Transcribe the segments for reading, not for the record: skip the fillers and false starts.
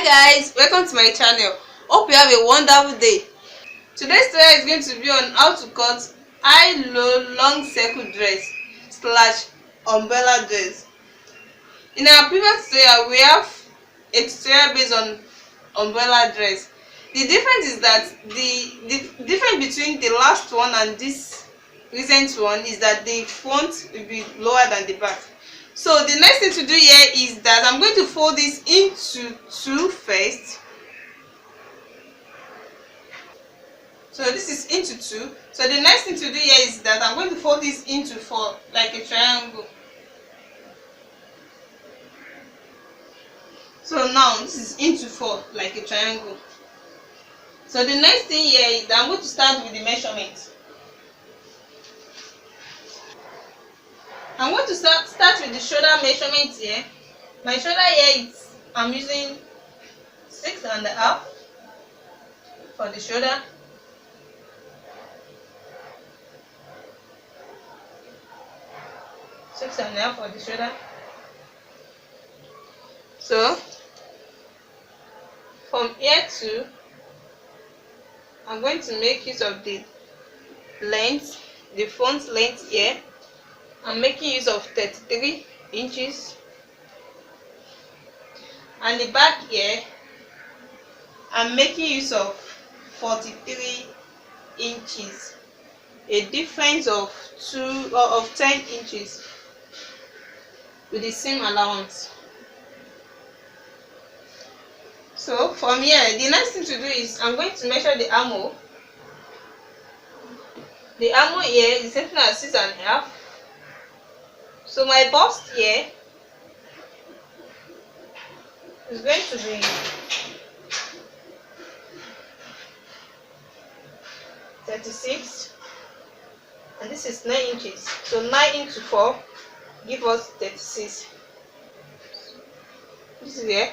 Hi guys, welcome to my channel. Hope you have a wonderful day. Today's tutorial is going to be on how to cut high-low long circle dress / umbrella dress. In our previous tutorial, we have a tutorial based on umbrella dress. The difference is that the difference between the last one and this recent one is that the front will be lower than the back. So the next thing to do here is that I'm going to fold this into two first. So this is into two. So the next thing to do here is that I'm going to fold this into four like a triangle. So now this is into four like a triangle. So the next thing here is that I'm going to start with the measurement. I'm going to start with the shoulder measurement here. My shoulder here is, I'm using 6.5 for the shoulder. For the shoulder. So from here to, I'm going to make use of the length, the front length here. I'm making use of 33 inches, and the back here I'm making use of 43 inches, a difference of 10 inches with the seam allowance. So from here, the next thing to do is I'm going to measure the armhole. The armhole here is setting at 6.5. So my bust here is going to be 36, and this is 9 inches. So 9 into 4 give us 36. This is here,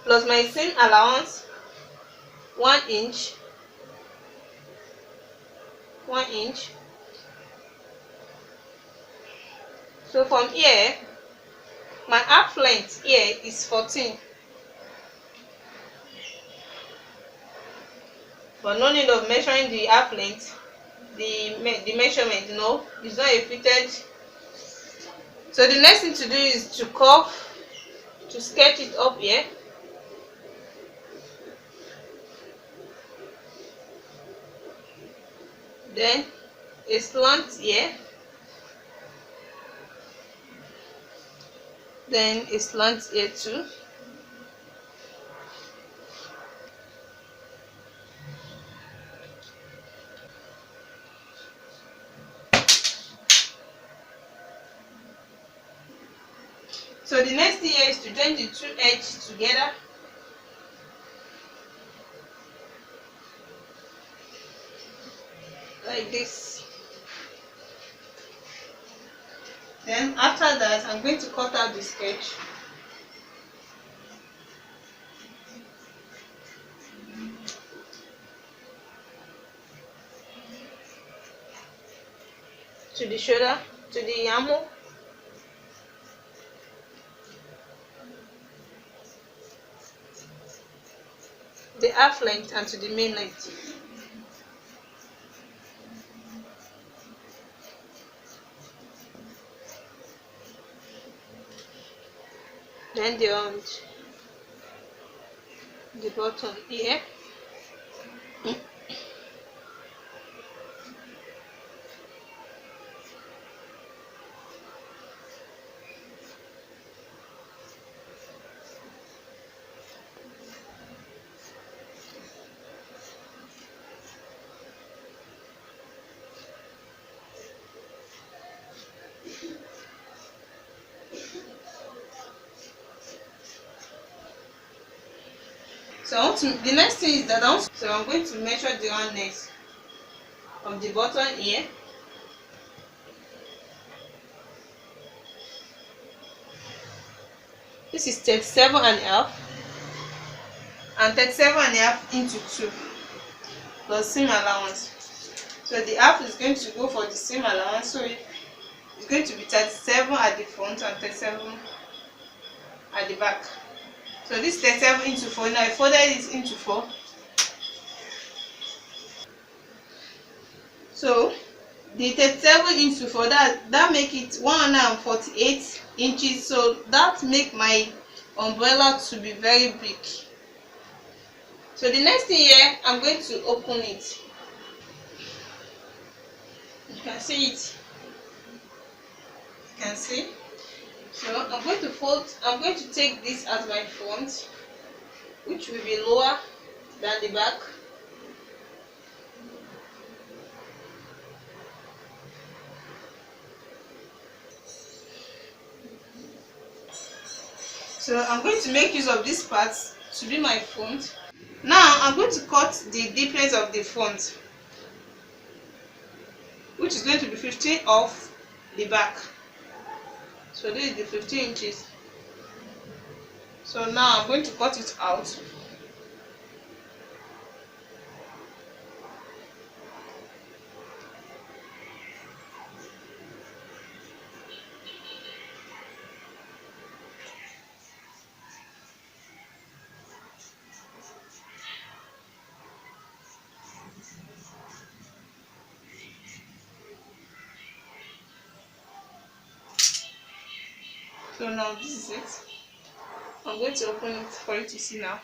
plus my seam allowance 1 inch. So from here, my arc length here is 14. But no need of measuring the arc length. The measurement, no, it's not a fitted. So the next thing to do is to curve, to sketch it up here. Then a slant here. Then a slant here too. So the next thing here is to join the two edges together. Like this. Then after that, I'm going to cut out the sketch. To the shoulder, to the armhole. The half length and to the main length. Then the bottom here. So the next thing is that I'm going to measure the roundness of the button here. This is 37.5, and 37.5 into 2 plus seam allowance. So the half is going to go for the seam allowance, so it's going to be 37 at the front and 37 at the back. So this 37 into 4. Now I folded it into 4. So the 37 into 4, that make it 148 inches. So that make my umbrella to be very big. So the next thing here, I'm going to open it. You can see it. You can see. So I'm going to take this as my front, which will be lower than the back. So I'm going to make use of this part to be my front. Now I'm going to cut the deepness of the front, which is going to be 15 off the back. So this is the 15 inches. So now I'm going to cut it out. So now this is it. I'm going to open it for you to see now.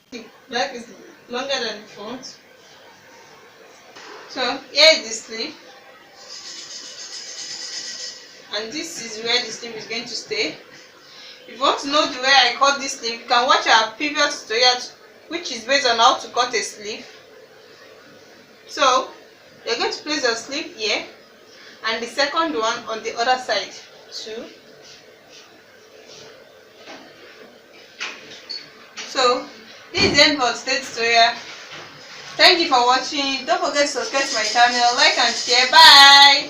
The back is longer than the front. So here is the sleeve, and this is where the sleeve is going to stay. If you want to know the way I cut this sleeve, you can watch our previous tutorial, which is based on how to cut a sleeve. So you're going to place your sleeve here and the second one on the other side too. So this is the end for today's tutorial. Thank you for watching. Don't forget to subscribe to my channel, like and share. Bye.